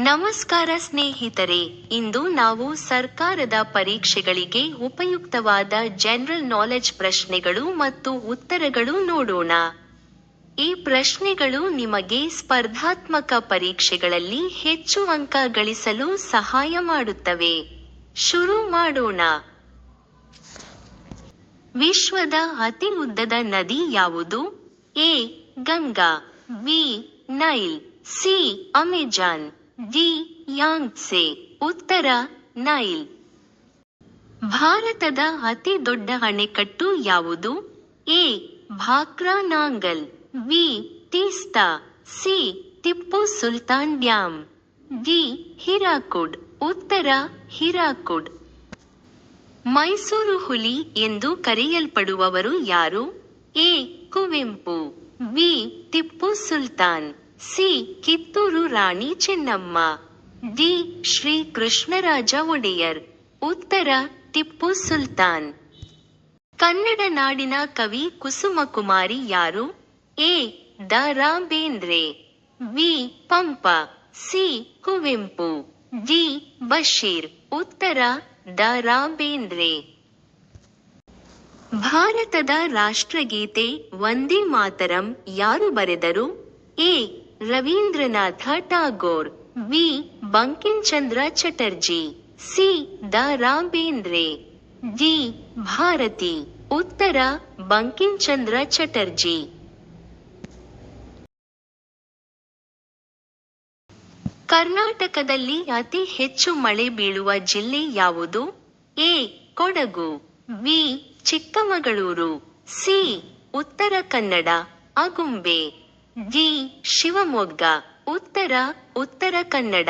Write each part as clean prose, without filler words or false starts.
ನಮಸ್ಕಾರ ಸ್ನೇಹಿತರೆ, ಇಂದು ನಾವು ಸರ್ಕಾರದ ಪರೀಕ್ಷೆಗಳಿಗೆ ಉಪಯುಕ್ತವಾದ ಜನರಲ್ ನಾಲೆಡ್ಜ್ ಪ್ರಶ್ನೆಗಳು ಮತ್ತು ಉತ್ತರಗಳು ನೋಡೋಣ. ಈ ಪ್ರಶ್ನೆಗಳು ನಿಮಗೆ ಸ್ಪರ್ಧಾತ್ಮಕ ಪರೀಕ್ಷೆಗಳಲ್ಲಿ ಹೆಚ್ಚು ಅಂಕ ಗಳಿಸಲು ಸಹಾಯ ಮಾಡುತ್ತವೆ. ಶುರು ಮಾಡೋಣ. ವಿಶ್ವದ ಅತಿ ಉದ್ದದ ನದಿ ಯಾವುದು? A. Ganga, B. Nile, C. Amazon, D. Yangtze. ಉತ್ತರ ನೈಲ್. ಭಾರತದ ಅತಿ ದೊಡ್ಡ ಅಣೆಕಟ್ಟು ಯಾವುದು? A. Bhakra Nangal, B. Teesta, C. Tipu Sultan dam, D. Hirakud. ಉತ್ತರ ಹಿರಾಕುಡ್. ಮೈಸೂರು ಹುಲಿ ಎಂದು ಕರೆಯಲ್ಪಡುವವರು ಯಾರು? A. Kuvempu, B. Tipu Sultan, C. Kittur Rani Chennamma, D. Shri Krishnaraja Wodeyar. ಉತ್ತರ ಟಿಪ್ಪು ಸುಲ್ತಾನ್. ಕನ್ನಡ ನಾಡಿನ ಕವಿ ಕುಸುಮಕುಮಾರಿ ಯಾರು? A. Da. Ra Bendre, B. Pampa, C. Kuvempu, D. Basheer. ಉತ್ತರ ದ. ರಾ ಬೇಂದ್ರೆ. ಭಾರತದ ರಾಷ್ಟ್ರಗೀತೆ ವಂದೇ ಮಾತರಂ ಯಾರು ಬರೆದರು? A. Rabindranath Tagore, B. Bankimchandra Chatterjee, C. Da. Ra Bendre, D. Bharati. ಉತ್ತರ ಬಂಕಿಂಚಂದ್ರ ಚಟರ್ಜಿ. ಕರ್ನಾಟಕದಲ್ಲಿ ಅತಿ ಹೆಚ್ಚು ಮಳೆ ಬೀಳುವ ಜಿಲ್ಲೆ ಯಾವುದು? A. Kodagu, B. Chikkamagaluru, C. Uttara Kannada Agumbe, D. Shivamogga. ಉತ್ತರ ಉತ್ತರ ಕನ್ನಡ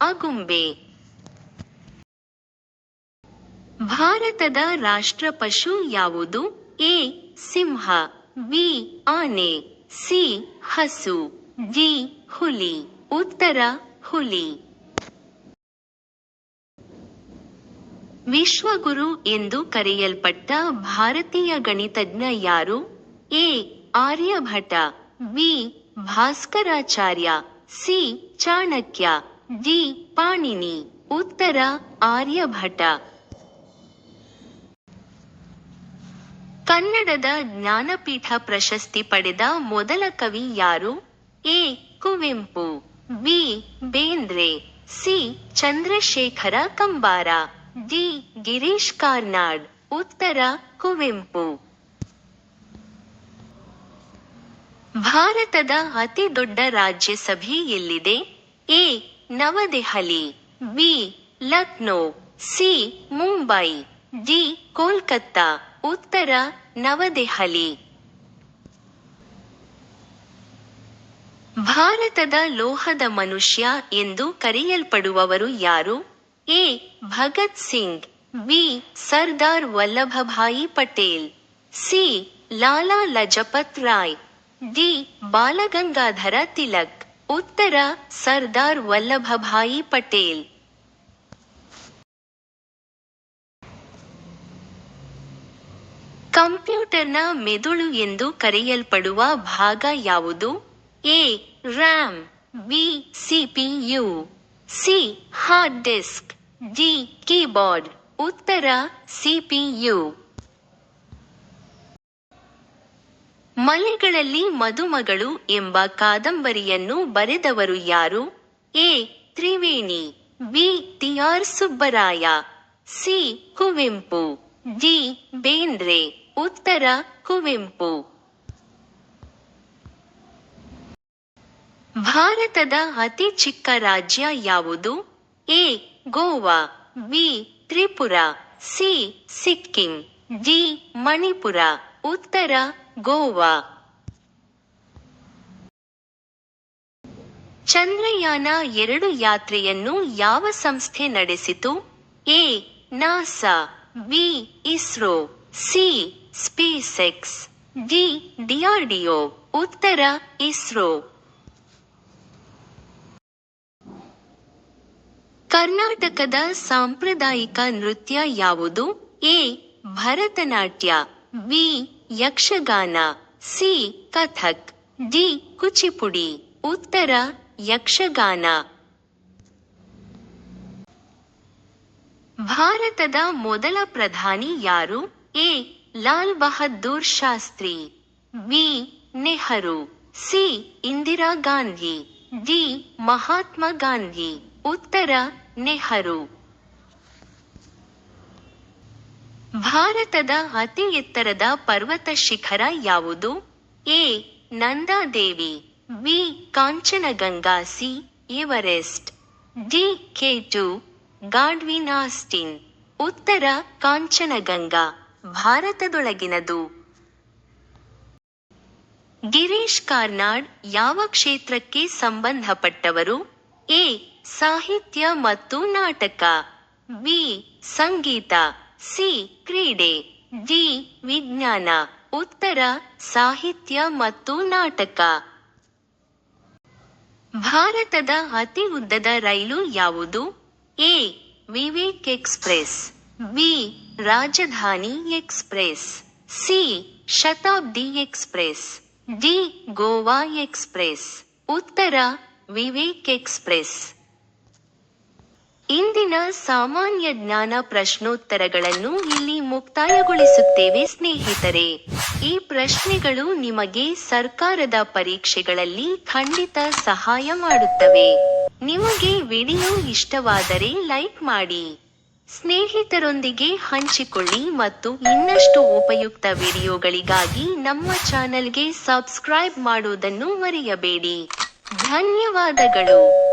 ಆಗುಂಬೆ. ಭಾರತದ ರಾಷ್ಟ್ರ ಪಶು ಯಾವುದು? ಎ. ಸಿಂಹ, ಬಿ. ಆನೆ, ಸಿ. ಹಸು, ಡಿ. ಹುಲಿ. ಉತ್ತರ ಹುಲಿ. ವಿಶ್ವಗುರು ಎಂದು ಕರೆಯಲ್ಪಟ್ಟ ಭಾರತೀಯ ಗಣಿತಜ್ಞ ಯಾರು? A. Aryabhata, B. Bhaskaracharya, C. Chanakya, D. Panini. ಉತ್ತರ ಆರ್ಯಭಟ. ಕನ್ನಡದ ಜ್ಞಾನಪೀಠ ಪ್ರಶಸ್ತಿ ಪಡೆದ ಮೊದಲ ಕವಿ ಯಾರು? A. Kuvempu, B. Bendre, C. Chandrashekhara Kambara, D. Girish Karnad. ಉತ್ತರ ಕುವೆಂಪು. ಭಾರತದ ಅತಿ ದೊಡ್ಡ ರಾಜ್ಯಸಭೆ ಎಲ್ಲಿದೆ? A. Navadehali, B. Lucknow, C. Mumbai, D. Kolkata. ಉತ್ತರ ನವದೆಹಲಿ. ಭಾರತದ ಲೋಹದ ಮನುಷ್ಯ ಎಂದು ಕರೆಯಲ್ಪಡುವವರು ಯಾರು? A. Bhagat Singh, B. Sardar Vallabhbhai Patel, C. Lala Lajpat Rai, D. Balagangadhara Tilak. ಉತ್ತರ ಸರ್ದಾರ್ ವಲ್ಲಭಭಾಯಿ ಪಟೇಲ್. ಕಂಪ್ಯೂಟರ್ನ ಮೆದುಳು ಎಂದು ಕರೆಯಲ್ಪಡುವ ಭಾಗ ಯಾವುದು? A. RAM, B. CPU, C. Hard disk, D. Keyboard. ಉತ್ತರ ಸಿಪಿಯು. ಮಲೆಗಳಲ್ಲಿ ಮದುಮಗಳು ಎಂಬ ಕಾದಂಬರಿಯನ್ನು ಬರೆದವರು ಯಾರು? A. Triveni, B. T. R. Subbaraya, C. Kuvempu, D. Bendre. ಉತ್ತರ ಕುವೆಂಪು. ಭಾರತದ ಅತಿ ಚಿಕ್ಕ ರಾಜ್ಯ ಯಾವುದು? A. Goa, B. Tripura, C. Sikkim, D. Manipur. ಉತ್ತರ ಗೋವಾ. ಚಂದ್ರಯಾನ 2 ಯಾತ್ರೆಯನ್ನು ಯಾವ ಸಂಸ್ಥೆ ನಡೆಸಿತು? A. NASA, B. ISRO, C. SpaceX, D. DRDO. ಉತ್ತರ ಇಸ್ರೋ. ಕರ್ನಾಟಕದ ಸಾಂಪ್ರದಾಯಿಕ ನೃತ್ಯ ಯಾವುದು? A. Bharatanatyam, B. Yakshagana, C. Kathak, D. Kuchipudi. ಉತ್ತರ ಯಕ್ಷಗಾನ. ಭಾರತದ ಮೊದಲ ಪ್ರಧಾನಿ ಯಾರು? A. Lal Bahadur Shastri, B. Nehru, C. Indira Gandhi, D. Mahatma Gandhi. ಉತ್ತರ ನೆಹರು. ಭಾರತದ ಅತಿ ಎತ್ತರದ ಪರ್ವತ ಶಿಖರ ಯಾವುದು? A. Nanda Devi, B. Kanchenjunga, C. Everest, D. K2 Godwin Austen. ಉತ್ತರ ಕಾಂಚನಗಂಗಾ, ಭಾರತದೊಳಗಿನದು. ಗಿರೀಶ್ ಕಾರ್ನಾಡ್ ಯಾವ ಕ್ಷೇತ್ರಕ್ಕೆ ಸಂಬಂಧಪಟ್ಟವರು? ಎ. ಸಾಹಿತ್ಯ ಮತ್ತು ನಾಟಕ, ಬಿ. ಸಂಗೀತ, ಸಿ. ಕ್ರೀಡೆ, ಡಿ. ವಿಜ್ಞಾನ. ಉತ್ತರ ಸಾಹಿತ್ಯ ಮತ್ತು ನಾಟಕ. ಭಾರತದ ಅತಿ ಉದ್ದದ ರೈಲು ಯಾವುದು? A. Vivek express, B. Rajdhani express, C. Shatabdi express, D. Goa express. ಉತ್ತರ ವಿವೇಕ್ ಎಕ್ಸ್‌ಪ್ರೆಸ್. ಇಂದಿನ ಸಾಮಾನ್ಯ ಜ್ಞಾನ ಪ್ರಶ್ನೋತ್ತರಗಳನ್ನು ಇಲ್ಲಿ ಮುಕ್ತಾಯಗೊಳಿಸುತ್ತೇವೆ ಸ್ನೇಹಿತರೆ. ಈ ಪ್ರಶ್ನೆಗಳು ನಿಮಗೆ ಸರ್ಕಾರದ ಪರೀಕ್ಷೆಗಳಲ್ಲಿ ಖಂಡಿತ ಸಹಾಯ ಮಾಡುತ್ತವೆ. ನಿಮಗೆ ವಿಡಿಯೋ ಇಷ್ಟವಾದರೆ ಲೈಕ್ ಮಾಡಿ, ಸ್ನೇಹಿತರೊಂದಿಗೆ ಹಂಚಿಕೊಳ್ಳಿ ಮತ್ತು ಇನ್ನಷ್ಟು ಉಪಯುಕ್ತ ವಿಡಿಯೋಗಳಿಗಾಗಿ ನಮ್ಮ ಚಾನೆಲ್ಗೆ ಸಬ್ಸ್ಕ್ರೈಬ್ ಮಾಡುವುದನ್ನು ಮರೆಯಬೇಡಿ. ಧನ್ಯವಾದಗಳು.